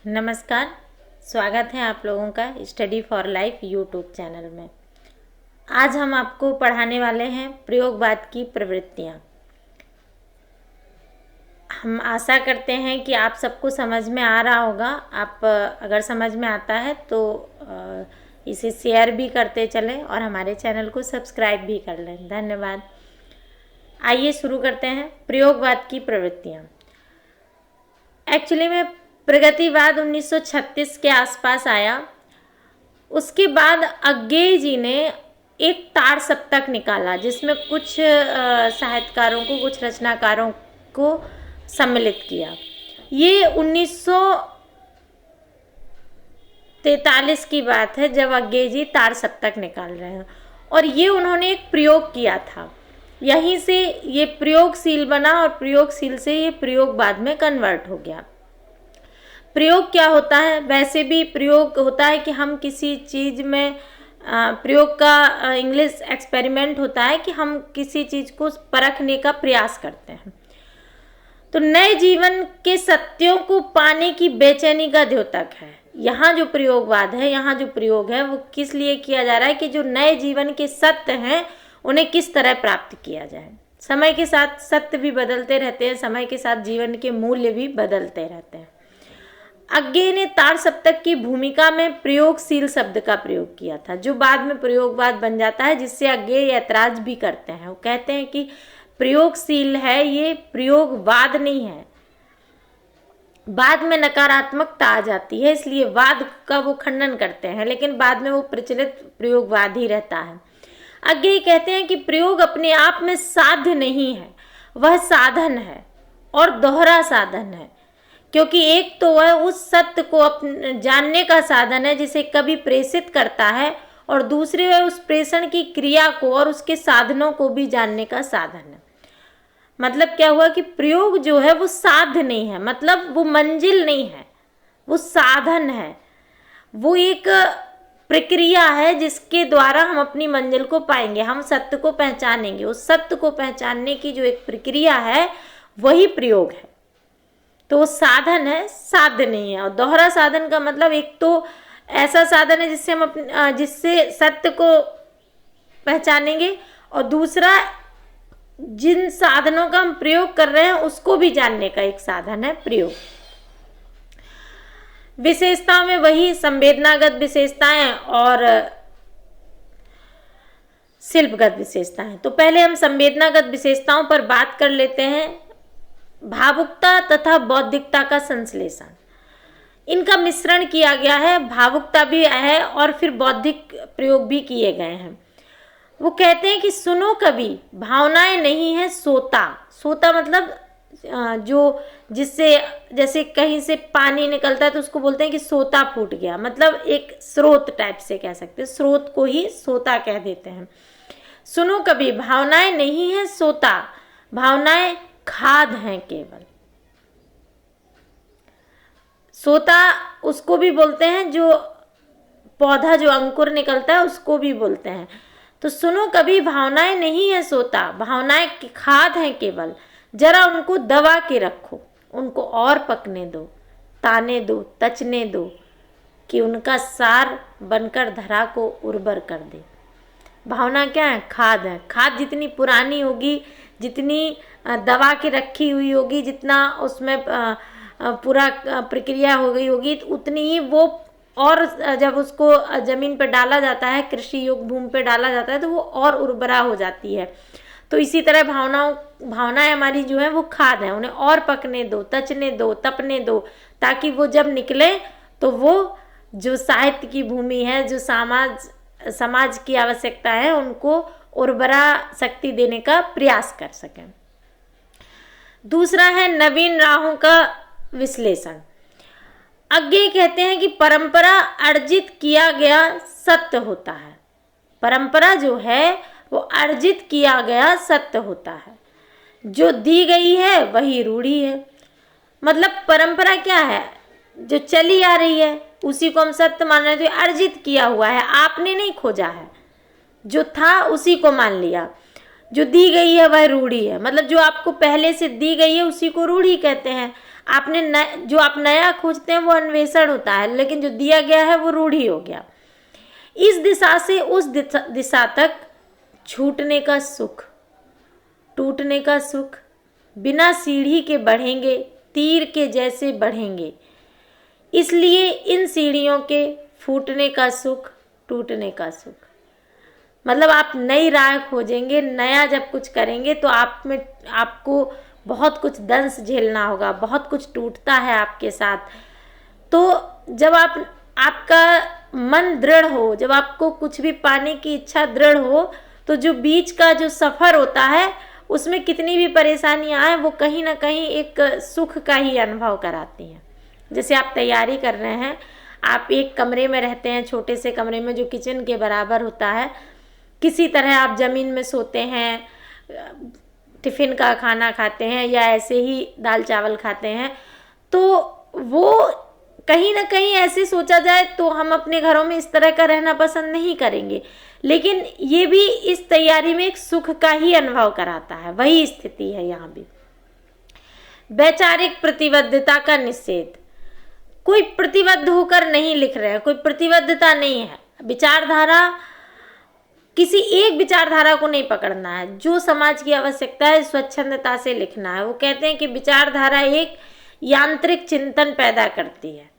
नमस्कार। स्वागत है आप लोगों का study for life YouTube channel में। आज हम आपको पढ़ाने वाले हैं प्रयोगवाद की प्रवृत्तियाँ। हम आशा करते हैं कि आप सबको समझ में आ रहा होगा। आप अगर समझ में आता है तो इसे शेयर भी करते चलें और हमारे चैनल को सब्सक्राइब भी कर लें। धन्यवाद। आइए शुरू करते हैं। प्रयोगवाद की प्रवृत्तियाँ। एक्चुअली में प्रगतिवाद 1936 के आसपास आया। उसके बाद अज्ञेय जी ने एक तार सप्तक निकाला जिसमें कुछ साहित्यकारों को, कुछ रचनाकारों को सम्मिलित किया। ये 1943 की बात है जब अज्ञेय जी तार सप्तक निकाल रहे हैं और ये उन्होंने एक प्रयोग किया था। यहीं से ये प्रयोगशील बना और प्रयोगशील से ये प्रयोगवाद में कन्वर्ट हो गया। प्रयोग क्या होता है? वैसे भी प्रयोग होता है कि हम किसी चीज़ में प्रयोग का इंग्लिश एक्सपेरिमेंट होता है कि हम किसी चीज़ को परखने का प्रयास करते हैं। तो नए जीवन के सत्यों को पाने की बेचैनी का द्योतक है। यहाँ जो प्रयोगवाद है, यहाँ जो प्रयोग है वो किस लिए किया जा रहा है कि जो नए जीवन के सत्य हैं उन्हें किस तरह प्राप्त किया जाए। समय के साथ सत्य भी बदलते रहते हैं, समय के साथ जीवन के मूल्य भी बदलते रहते हैं। अज्ञेय ने तार सप्तक की भूमिका में प्रयोगशील शब्द का प्रयोग किया था जो बाद में प्रयोगवाद बन जाता है, जिससे अज्ञेय ऐतराज भी करते हैं। वो कहते हैं कि प्रयोगशील है, ये प्रयोगवाद नहीं है। बाद में नकारात्मकता आ जाती है इसलिए वाद का वो खंडन करते हैं, लेकिन बाद में वो प्रचलित प्रयोगवाद ही रहता है। अज्ञेय कहते हैं कि प्रयोग अपने आप में साध्य नहीं है, वह साधन है और दोहरा साधन है, क्योंकि एक तो वह उस सत्य को जानने का साधन है जिसे कभी प्रेषित करता है, और दूसरे वह उस प्रेषण की क्रिया को और उसके साधनों को भी जानने का साधन है। मतलब क्या हुआ कि प्रयोग जो है वो साध्य नहीं है, मतलब वो मंजिल नहीं है, वो साधन है। वो एक प्रक्रिया है जिसके द्वारा हम अपनी मंजिल को पाएंगे, हम सत्य को पहचानेंगे। उस सत्य को पहचानने की जो एक प्रक्रिया है वही प्रयोग है। तो वो साधन है, साध्य नहीं है। और दोहरा साधन का मतलब एक तो ऐसा साधन है जिससे हम जिससे सत्य को पहचानेंगे, और दूसरा जिन साधनों का हम प्रयोग कर रहे हैं उसको भी जानने का एक साधन है प्रयोग। विशेषताओं में वही संवेदनागत विशेषताएं और शिल्पगत विशेषताएं। तो पहले हम संवेदनागत विशेषताओं पर बात कर लेते हैं। भावुकता तथा बौद्धिकता का संश्लेषण, इनका मिश्रण किया गया है। भावुकता भी है और फिर बौद्धिक प्रयोग भी किए गए हैं। वो कहते हैं कि सुनो कवि, भावनाएं नहीं है सोता। सोता मतलब जो जिससे जैसे कहीं से पानी निकलता है तो उसको बोलते हैं कि सोता फूट गया, मतलब एक स्रोत टाइप से कह सकते हैं, स्रोत को ही सोता कह देते हैं। सुनो कवि, भावनाएं नहीं है सोता, भावनाएं खाद हैं केवल। सोता उसको भी बोलते हैं जो पौधा, जो अंकुर निकलता है उसको भी बोलते हैं। तो सुनो कभी, भावनाएं नहीं है सोता, भावनाएं खाद हैं केवल। जरा उनको दबा के रखो, उनको और पकने दो, ताने दो, तचने दो कि उनका सार बनकर धरा को उर्वर कर दे। भावना क्या है? खाद है। खाद जितनी पुरानी होगी, जितनी दबा के रखी हुई होगी, जितना उसमें पूरा प्रक्रिया हो गई होगी, उतनी ही वो, और जब उसको ज़मीन पर डाला जाता है, कृषि योग्य भूमि पर डाला जाता है तो वो और उर्वरा हो जाती है। तो इसी तरह भावनाएं हमारी जो है वो खाद है। उन्हें और पकने दो, तचने दो, तपने दो, ताकि वो जब निकले तो वो जो साहित्य की भूमि है, जो समाज की आवश्यकता है, उनको उर्वरा शक्ति देने का प्रयास कर सकें। दूसरा है नवीन राहों का विश्लेषण। अज्ञेय कहते हैं कि परंपरा अर्जित किया गया सत्य होता है। परंपरा जो है वो अर्जित किया गया सत्य होता है, जो दी गई है वही रूढ़ी है। मतलब परंपरा क्या है? जो चली आ रही है उसी को हम सत्य मान रहे हैं। तो अर्जित किया हुआ है, आपने नहीं खोजा है, जो था उसी को मान लिया। जो दी गई है वह रूढ़ी है, मतलब जो आपको पहले से दी गई है उसी को रूढ़ी कहते हैं। जो आप नया खोजते हैं वो अन्वेषण होता है, लेकिन जो दिया गया है वो रूढ़ी हो गया। इस दिशा से उस दिशा तक छूटने का सुख, टूटने का सुख, बिना सीढ़ी के बढ़ेंगे, तीर के जैसे बढ़ेंगे। इसलिए इन सीढ़ियों के फूटने का सुख, टूटने का सुख, मतलब आप नई राह खोजेंगे, नया जब कुछ करेंगे तो आपको बहुत कुछ दंश झेलना होगा, बहुत कुछ टूटता है आपके साथ। तो जब आपका मन दृढ़ हो, जब आपको कुछ भी पाने की इच्छा दृढ़ हो, तो जो बीच का जो सफ़र होता है उसमें कितनी भी परेशानियां आए वो कहीं ना कहीं एक सुख का ही अनुभव कराती हैं। जैसे आप तैयारी कर रहे हैं, आप एक कमरे में रहते हैं, छोटे से कमरे में जो किचन के बराबर होता है, किसी तरह आप ज़मीन में सोते हैं, टिफ़िन का खाना खाते हैं या ऐसे ही दाल चावल खाते हैं, तो वो कहीं ना कहीं ऐसे सोचा जाए तो हम अपने घरों में इस तरह का रहना पसंद नहीं करेंगे, लेकिन ये भी इस तैयारी में एक सुख का ही अनुभव कराता है। वही स्थिति है यहाँ भी। वैचारिक प्रतिबद्धता का निषेध, कोई प्रतिबद्ध होकर नहीं लिख रहे हैं, कोई प्रतिबद्धता नहीं है। विचारधारा, किसी एक विचारधारा को नहीं पकड़ना है, जो समाज की आवश्यकता है स्वच्छंदता से लिखना है। वो कहते हैं कि विचारधारा एक यांत्रिक चिंतन पैदा करती है।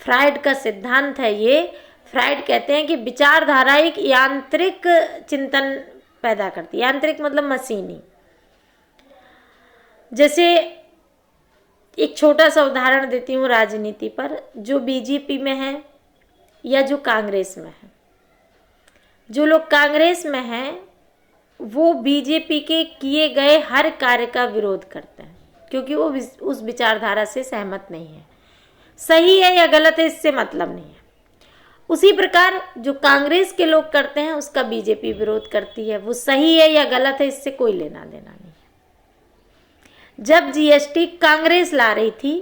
फ्राइड का सिद्धांत है ये। फ्राइड कहते हैं कि विचारधारा एक यांत्रिक चिंतन पैदा करती है। यांत्रिक मतलब मशीनी। जैसे एक छोटा सा उदाहरण देती हूँ राजनीति पर, जो बीजेपी में है या जो कांग्रेस में है। जो लोग कांग्रेस में हैं वो बीजेपी के किए गए हर कार्य का विरोध करते हैं, क्योंकि वो उस विचारधारा से सहमत नहीं है। सही है या गलत है इससे मतलब नहीं है। उसी प्रकार जो कांग्रेस के लोग करते हैं उसका बीजेपी विरोध करती है। वो सही है या गलत है इससे कोई लेना देना नहीं है। जब जीएसटी कांग्रेस ला रही थी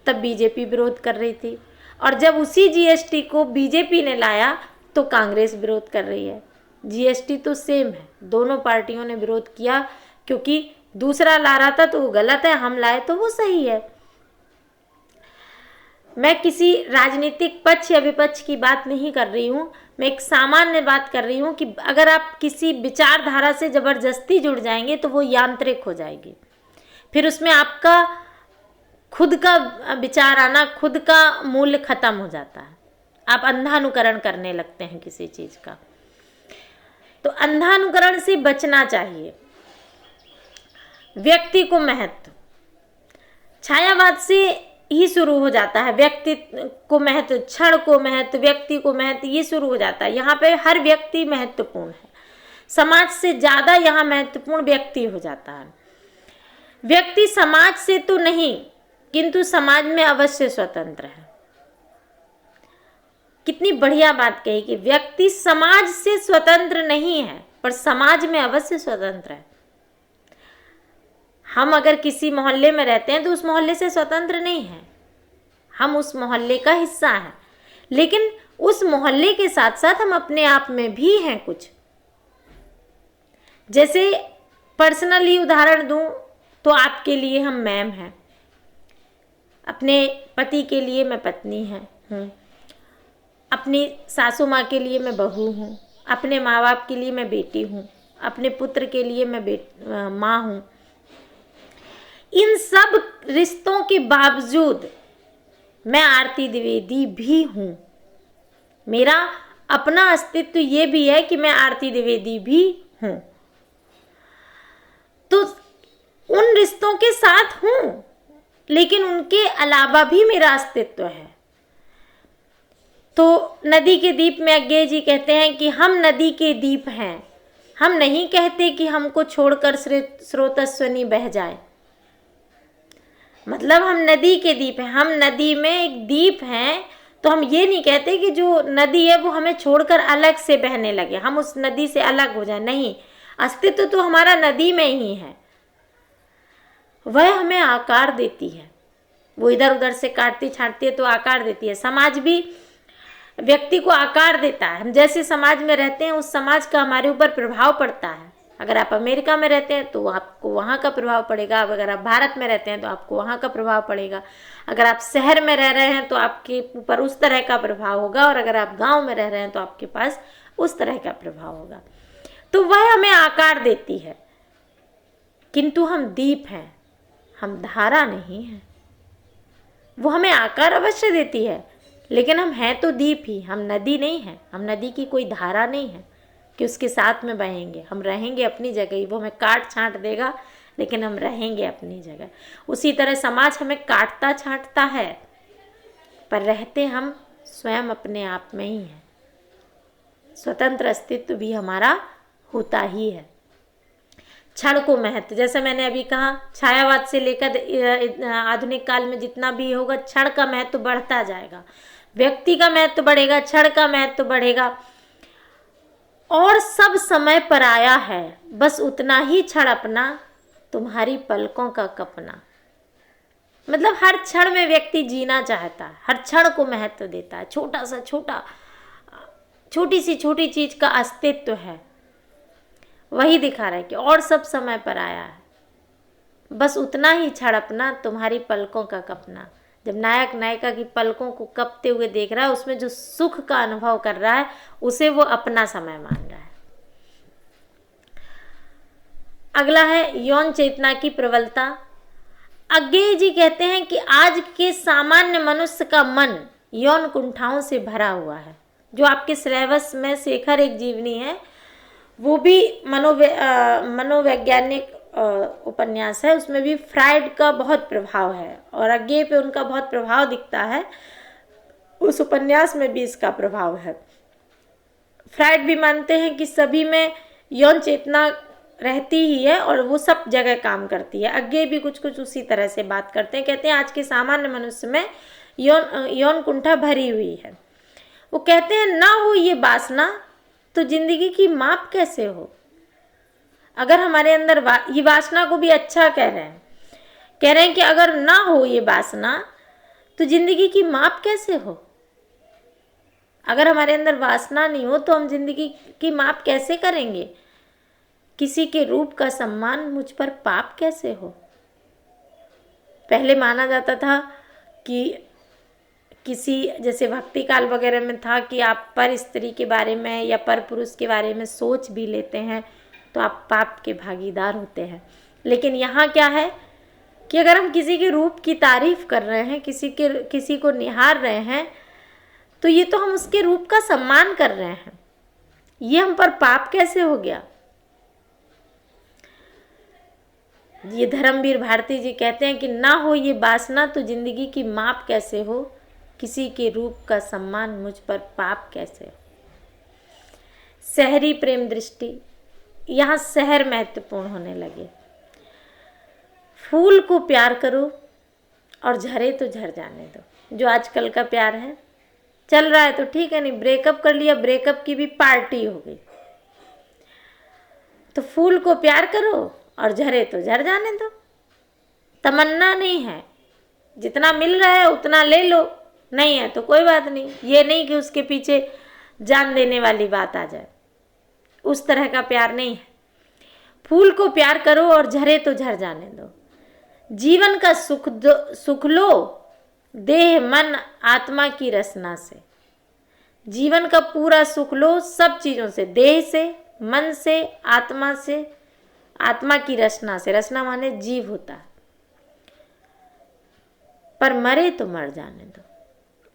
तब बीजेपी विरोध कर रही थी, और जब उसी जीएसटी को बीजेपी ने लाया तो कांग्रेस विरोध कर रही है। जीएसटी तो सेम है, दोनों पार्टियों ने विरोध किया, क्योंकि दूसरा ला रहा था तो वो गलत है, हम लाए तो वो सही है। मैं किसी राजनीतिक पक्ष या विपक्ष की बात नहीं कर रही हूँ, मैं एक सामान्य बात कर रही हूँ कि अगर आप किसी विचारधारा से ज़बरदस्ती जुड़ जाएंगे तो वो यांत्रिक हो जाएगी। फिर उसमें आपका खुद का विचार आना, खुद का मूल्य खत्म हो जाता है। आप अंधानुकरण करने लगते हैं किसी चीज़ का। तो अंधानुकरण से बचना चाहिए। व्यक्ति को महत्व, छायावाद से ही शुरू हो जाता है। व्यक्ति को महत्व, क्षण को महत्व, व्यक्ति को महत्व, ये शुरू हो जाता है। यहाँ पे हर व्यक्ति महत्वपूर्ण है। समाज से ज़्यादा यहाँ महत्वपूर्ण व्यक्ति हो जाता है। व्यक्ति समाज से तो नहीं, किंतु समाज में अवश्य स्वतंत्र है। कितनी बढ़िया बात कही कि व्यक्ति समाज से स्वतंत्र नहीं है, पर समाज में अवश्य स्वतंत्र है। हम अगर किसी मोहल्ले में रहते हैं तो उस मोहल्ले से स्वतंत्र नहीं है, हम उस मोहल्ले का हिस्सा हैं, लेकिन उस मोहल्ले के साथ साथ हम अपने आप में भी हैं कुछ। जैसे पर्सनली उदाहरण दूं तो आपके लिए हम मैम हैं, अपने पति के लिए मैं पत्नी हूँ, अपनी सासू माँ के लिए मैं बहू हूँ, अपने माँ बाप के लिए मैं बेटी हूँ, अपने पुत्र के लिए मैं माँ हूँ। इन सब रिश्तों के बावजूद मैं आरती द्विवेदी भी हूँ। मेरा अपना अस्तित्व ये भी है कि मैं आरती द्विवेदी भी हूँ। तो उन रिश्तों के साथ हूँ, लेकिन उनके अलावा भी मेरा अस्तित्व है। तो नदी के दीप में अज्ञेय जी कहते हैं कि हम नदी के दीप हैं। हम नहीं कहते कि हमको छोड़कर स्रोतस्विनी बह जाए, मतलब हम नदी के दीप हैं। हम नदी में एक दीप हैं, तो हम ये नहीं कहते कि जो नदी है वो हमें छोड़कर अलग से बहने लगे, हम उस नदी से अलग हो जाए। नहीं, अस्तित्व तो हमारा नदी में ही है। वह हमें आकार देती है, वो इधर उधर से काटती छाटती है तो आकार देती है। समाज भी व्यक्ति को आकार देता है। हम जैसे समाज में रहते हैं उस समाज का हमारे ऊपर प्रभाव पड़ता है। अगर आप अमेरिका में रहते हैं तो आपको वहाँ का प्रभाव पड़ेगा, अब अगर आप भारत में रहते हैं तो आपको वहाँ का प्रभाव पड़ेगा। अगर आप शहर में रह रहे हैं तो आपके ऊपर उस तरह का प्रभाव होगा, और अगर आप गाँव में रह रहे हैं तो आपके पास उस तरह का प्रभाव होगा। तो वह हमें आकार देती है, किंतु हम दीप हैं, हम धारा नहीं हैं। वो हमें आकार अवश्य देती है, लेकिन हम हैं तो दीप ही, हम नदी नहीं हैं। हम नदी की कोई धारा नहीं है कि उसके साथ में बहेंगे। हम रहेंगे अपनी जगह ही, वो हमें काट छांट देगा लेकिन हम रहेंगे अपनी जगह। उसी तरह समाज हमें काटता छांटता है, पर रहते हम स्वयं अपने आप में ही हैं। स्वतंत्र अस्तित्व भी हमारा होता ही है। क्षण को महत्व, जैसे मैंने अभी कहा, छायावाद से लेकर आधुनिक काल में जितना भी होगा, क्षण का महत्व बढ़ता जाएगा। व्यक्ति का महत्व बढ़ेगा, क्षण का महत्व बढ़ेगा, और सब समय पर आया है, बस उतना ही क्षण अपना, तुम्हारी पलकों का कपना। मतलब हर क्षण में व्यक्ति जीना चाहता है, हर क्षण को महत्व देता है। छोटा सा छोटा, छोटी सी छोटी चीज का अस्तित्व है, वही दिखा रहा है कि और सब समय पर आया है, बस उतना ही क्षण अपना, तुम्हारी पलकों का कपना। जब नायक नायिका की पलकों को कपते हुए देख रहा है, उसमें जो सुख का अनुभव कर रहा है, उसे वो अपना समय मान रहा है। अगला है यौन चेतना की प्रबलता। अज्ञेय जी कहते हैं कि आज के सामान्य मनुष्य का मन यौन कुंठाओं से भरा हुआ है। जो आपके सिलेबस में शेखर एक जीवनी है, वो भी मनोवैज्ञानिक उपन्यास है, उसमें भी फ्राइड का बहुत प्रभाव है और अज्ञेय पे उनका बहुत प्रभाव दिखता है। उस उपन्यास में भी इसका प्रभाव है। फ्राइड भी मानते हैं कि सभी में यौन चेतना रहती ही है और वो सब जगह काम करती है। अज्ञेय भी कुछ कुछ उसी तरह से बात करते हैं। कहते हैं आज के सामान्य मनुष्य में यौन कुंठा भरी हुई है। वो कहते हैं ना हो ये वासना तो जिंदगी की माप कैसे हो। अगर हमारे अंदर ये वासना को भी अच्छा कह रहे हैं कि अगर ना हो ये वासना तो जिंदगी की माप कैसे हो। अगर हमारे अंदर वासना नहीं हो तो हम जिंदगी की माप कैसे करेंगे। किसी के रूप का सम्मान मुझ पर पाप कैसे हो। पहले माना जाता था कि किसी, जैसे भक्ति काल वगैरह में था कि आप पर स्त्री के बारे में या पर पुरुष के बारे में सोच भी लेते हैं तो आप पाप के भागीदार होते हैं। लेकिन यहाँ क्या है कि अगर हम किसी के रूप की तारीफ कर रहे हैं, किसी को निहार रहे हैं, तो ये तो हम उसके रूप का सम्मान कर रहे हैं। ये हम पर पाप कैसे हो गया। ये धर्मवीर भारती जी कहते हैं कि ना हो ये वासना तो जिंदगी की माप कैसे हो। किसी के रूप का सम्मान मुझ पर पाप कैसे हो। शहरी प्रेम दृष्टि, यहाँ शहर महत्वपूर्ण होने लगे। फूल को प्यार करो और झरे तो झर जाने दो। जो आजकल का प्यार है, चल रहा है तो ठीक है, नहीं ब्रेकअप कर लिया, ब्रेकअप की भी पार्टी हो गई। तो फूल को प्यार करो और झरे तो झर जाने दो। तमन्ना नहीं है, जितना मिल रहा है उतना ले लो, नहीं है तो कोई बात नहीं। ये नहीं कि उसके पीछे जान देने वाली बात आ जाए, उस तरह का प्यार नहीं है। फूल को प्यार करो और झरे तो झर जाने दो। जीवन का सुख लो देह मन आत्मा की रसना से। जीवन का पूरा सुख लो सब चीज़ों से, देह से, मन से, आत्मा से, आत्मा की रचना से। रचना माने जीव होता है। पर मरे तो मर जाने दो,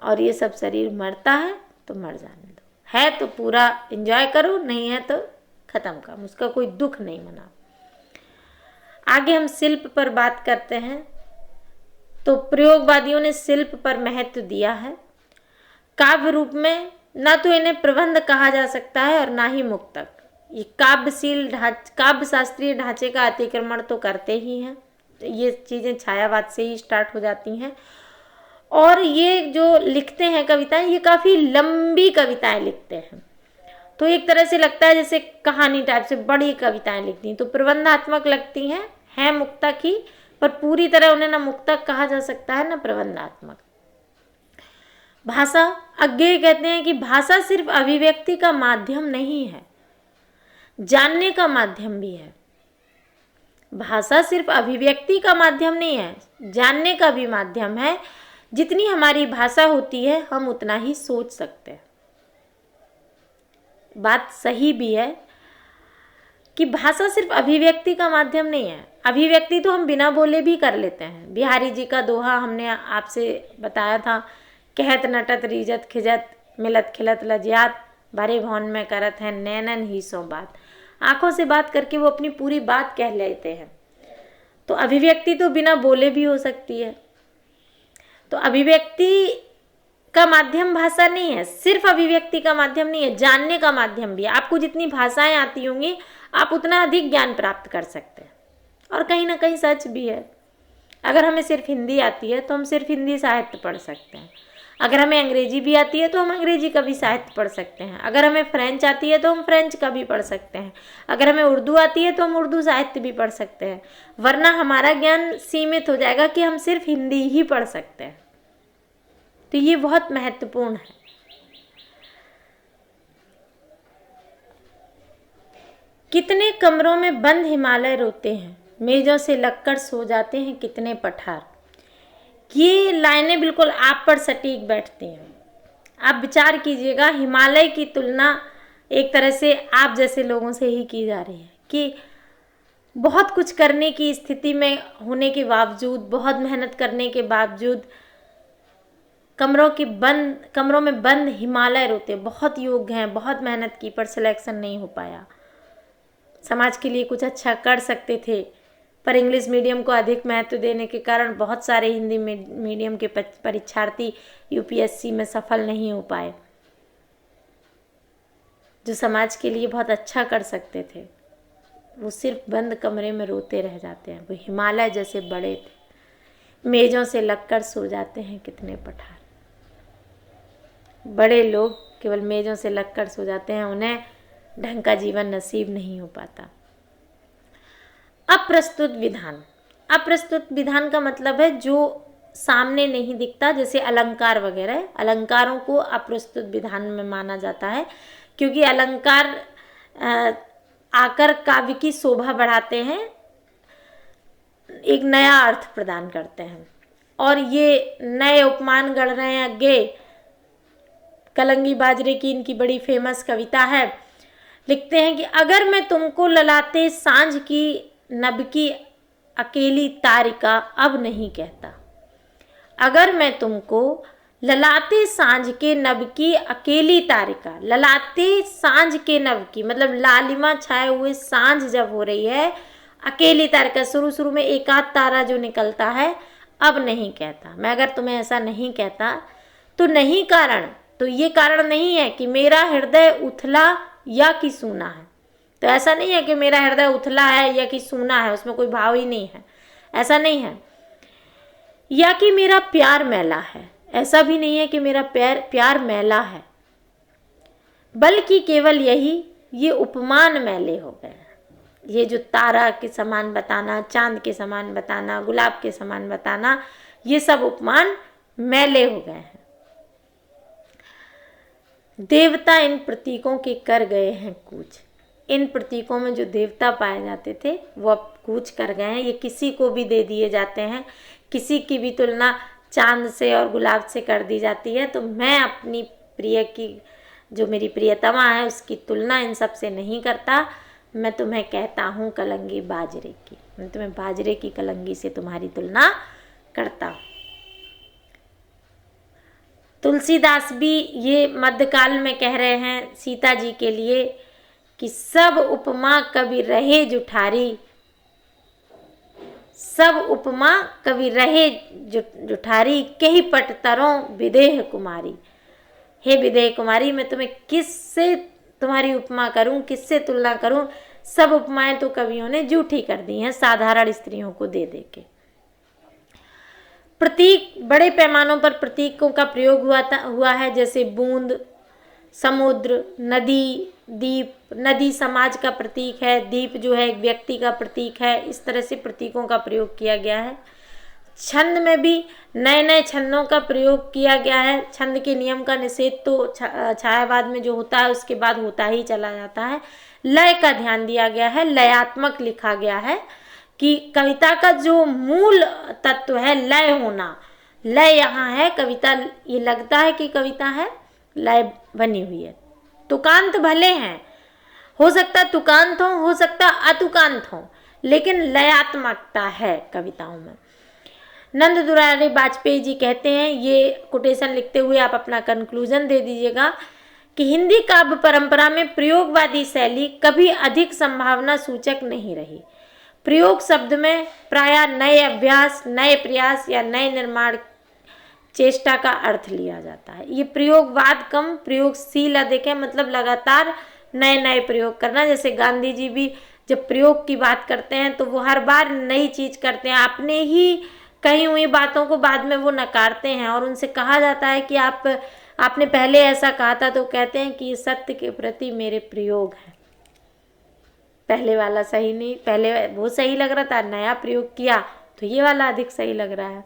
और ये सब शरीर मरता है तो मर जाने दो। है तो पूरा एंजॉय करो, नहीं है तो खत्म काम, उसका कोई दुख नहीं मनाओ। आगे हम शिल्प पर बात करते हैं। तो प्रयोगवादियों ने शिल्प पर महत्व दिया है। काव्य रूप में ना तो इन्हें प्रबंध कहा जा सकता है और ना ही मुक्तक। ये काव्य शास्त्रीय ढांचे का अतिक्रमण तो करते ही हैं। ये चीज़ें छायावाद से ही स्टार्ट हो जाती हैं। और ये जो लिखते हैं कविताएं, ये काफ़ी लंबी कविताएं लिखते हैं। तो एक तरह से लगता है जैसे कहानी टाइप से बड़ी कविताएं लिखती हैं, तो प्रबंधात्मक लगती हैं मुक्तक ही, पर पूरी तरह उन्हें ना मुक्तक कहा जा सकता है ना प्रबंधात्मक। भाषा, अज्ञेय कहते हैं कि भाषा सिर्फ अभिव्यक्ति का माध्यम नहीं है। जानने का माध्यम भी है। भाषा सिर्फ अभिव्यक्ति का माध्यम नहीं है, जानने का भी माध्यम है। जितनी हमारी भाषा होती है हम उतना ही सोच सकते हैं। बात सही भी है कि भाषा सिर्फ अभिव्यक्ति का माध्यम नहीं है। अभिव्यक्ति तो हम बिना बोले भी कर लेते हैं। बिहारी जी का दोहा हमने आपसे बताया था, कहत नटत रीजत खिजत मिलत खिलत लजियात भरे भवन में करत है नैनन ही सो बात। आंखों से बात करके वो अपनी पूरी बात कह लेते हैं। तो अभिव्यक्ति तो बिना बोले भी हो सकती है। तो अभिव्यक्ति का माध्यम भाषा नहीं है, सिर्फ अभिव्यक्ति का माध्यम नहीं है, जानने का माध्यम भी है। आपको जितनी भाषाएं आती होंगी आप उतना अधिक ज्ञान प्राप्त कर सकते हैं। और कहीं ना कहीं सच भी है। अगर हमें सिर्फ हिंदी आती है तो हम सिर्फ हिंदी साहित्य पढ़ सकते हैं। अगर हमें अंग्रेजी भी आती है तो हम अंग्रेजी का भी साहित्य पढ़ सकते हैं। अगर हमें फ्रेंच आती है तो हम फ्रेंच का भी पढ़ सकते हैं। अगर हमें उर्दू आती है तो हम उर्दू साहित्य भी पढ़ सकते हैं। वरना हमारा ज्ञान सीमित हो जाएगा कि हम सिर्फ हिंदी ही पढ़ सकते हैं। तो ये बहुत महत्वपूर्ण है। कितने कमरों में बंद हिमालय रोते हैं, मेजों से लगकर सो जाते हैं कितने पठार। ये लाइनें बिल्कुल आप पर सटीक बैठती हैं। आप विचार कीजिएगा, हिमालय की तुलना एक तरह से आप जैसे लोगों से ही की जा रही है कि बहुत कुछ करने की स्थिति में होने के बावजूद, बहुत मेहनत करने के बावजूद कमरों में बंद हिमालय रोते। बहुत योग्य हैं, बहुत मेहनत की पर सिलेक्शन नहीं हो पाया। समाज के लिए कुछ अच्छा कर सकते थे पर इंग्लिश मीडियम को अधिक महत्व देने के कारण बहुत सारे हिंदी मीडियम के परीक्षार्थी यूपीएससी में सफल नहीं हो पाए। जो समाज के लिए बहुत अच्छा कर सकते थे वो सिर्फ बंद कमरे में रोते रह जाते हैं। वो हिमालय जैसे बड़े थे, मेजों से लगकर सो जाते हैं कितने पठार। बड़े लोग केवल मेजों से लगकर सो जाते हैं, उन्हें ढंग का जीवन नसीब नहीं हो पाता। अप्रस्तुत विधान। अप्रस्तुत विधान का मतलब है जो सामने नहीं दिखता, जैसे अलंकार वगैरह। अलंकारों को अप्रस्तुत विधान में माना जाता है क्योंकि अलंकार आकर काव्य की शोभा बढ़ाते हैं, एक नया अर्थ प्रदान करते हैं। और ये नए उपमान गढ़ रहे हैं आगे। कलंगी बाजरे की इनकी बड़ी फेमस कविता है। लिखते हैं कि अगर मैं तुमको ललाते सांझ की नभ की अकेली तारिका अब नहीं कहता। अगर मैं तुमको ललाते सांझ के नभ की अकेली तारिका, ललाते सांझ के नभ की मतलब लालिमा छाए हुए सांझ जब हो रही है, अकेली तारिका, शुरू में एक आध तारा जो निकलता है, अब नहीं कहता। मैं अगर तुम्हें ऐसा नहीं कहता तो नहीं कारण, तो ये कारण नहीं है कि मेरा हृदय उथला या कि सूना है। तो ऐसा नहीं है कि मेरा हृदय उथला है या कि सूना है, उसमें कोई भाव ही नहीं है, ऐसा नहीं है। या कि मेरा प्यार मैला है, ऐसा भी नहीं है कि मेरा प्यार मैला है, बल्कि केवल यही, ये उपमान मैले हो गए। ये जो तारा के समान बताना, चांद के समान बताना, गुलाब के समान बताना, ये सब उपमान मैले हो गए हैं। देवता इन प्रतीकों के कर गए हैं कूच। इन प्रतीकों में जो देवता पाए जाते थे वो अब कूच कर गए हैं। ये किसी को भी दे दिए जाते हैं, किसी की भी तुलना चांद से और गुलाब से कर दी जाती है। तो मैं अपनी प्रिय की, जो मेरी प्रियतमा है, उसकी तुलना इन सब से नहीं करता। मैं तुम्हें कहता हूँ कलंगी बाजरे की, मैं तुम्हें बाजरे की कलंगी से तुम्हारी तुलना करता हूँ। तुलसीदास भी ये मध्यकाल में कह रहे हैं सीता जी के लिए कि सब उपमा कवि रहे जुठारी, सब उपमा कवि रहे जुठारी, कही पटतरों विदेह कुमारी। हे विदेह कुमारी, मैं तुम्हें किससे तुम्हारी उपमा करूं, किससे तुलना करूं। सब उपमाएं तो कवियों ने झूठी कर दी हैं साधारण स्त्रियों को दे दे के। प्रतीक, बड़े पैमानों पर प्रतीकों का प्रयोग हुआ है, जैसे बूंद, समुद्र, नदी, दीप। नदी समाज का प्रतीक है, दीप जो है एक व्यक्ति का प्रतीक है। इस तरह से प्रतीकों का प्रयोग किया गया है। छंद में भी नए नए छंदों का प्रयोग किया गया है। छंद के नियम का निषेध तो छायावाद में जो होता है उसके बाद होता ही चला जाता है, लय का ध्यान दिया गया है, लयात्मक लिखा गया है कि कविता का जो मूल तत्व है लय होना, लय यहाँ है। कविता ये लगता है कि कविता है, लय बनी हुई है। तुकांत भले हैं, हो सकता तुकांत हो सकता अतुकांत हो, लेकिन लयात्मकता है कविताओं में। नंद दुलारी वाजपेयी जी कहते हैं, ये कोटेशन लिखते हुए आप अपना कंक्लूजन दे दीजिएगा, कि हिंदी काव्य परंपरा में प्रयोगवादी शैली कभी अधिक संभावना सूचक नहीं रही। प्रयोग शब्द में प्रायः नए अभ्यास, नए प्रयास या नए निर्माण चेष्टा का अर्थ लिया जाता है। ये प्रयोगवाद कम, प्रयोगशील अधिक है, मतलब लगातार नए नए प्रयोग करना। जैसे गांधी जी भी जब प्रयोग की बात करते हैं तो वो हर बार नई चीज करते हैं, अपने ही कही हुई बातों को बाद में वो नकारते हैं और उनसे कहा जाता है कि आपने पहले ऐसा कहा था, तो कहते हैं कि सत्य के प्रति मेरे प्रयोग है, पहले वाला सही नहीं, पहले वो सही लग रहा था, नया प्रयोग किया तो ये वाला अधिक सही लग रहा है।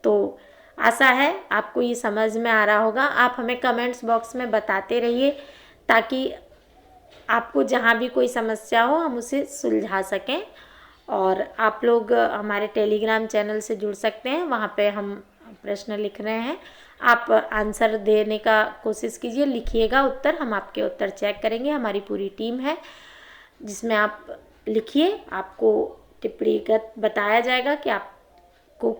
तो आशा है आपको ये समझ में आ रहा होगा। आप हमें कमेंट्स बॉक्स में बताते रहिए ताकि आपको जहाँ भी कोई समस्या हो हम उसे सुलझा सकें। और आप लोग हमारे टेलीग्राम चैनल से जुड़ सकते हैं, वहाँ पे हम प्रश्न लिख रहे हैं, आप आंसर देने का कोशिश कीजिए, लिखिएगा उत्तर, हम आपके उत्तर चेक करेंगे। हमारी पूरी टीम है जिसमें आप लिखिए, आपको टिप्पणीगत बताया जाएगा कि आपको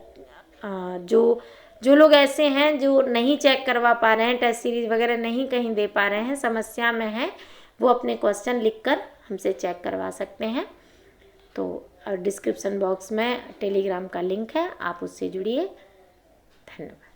जो लोग ऐसे हैं जो नहीं चेक करवा पा रहे हैं, टेस्ट सीरीज वगैरह नहीं कहीं दे पा रहे हैं, समस्या में हैं, वो अपने क्वेश्चन लिखकर हमसे चेक करवा सकते हैं। तो डिस्क्रिप्शन बॉक्स में टेलीग्राम का लिंक है, आप उससे जुड़िए। धन्यवाद।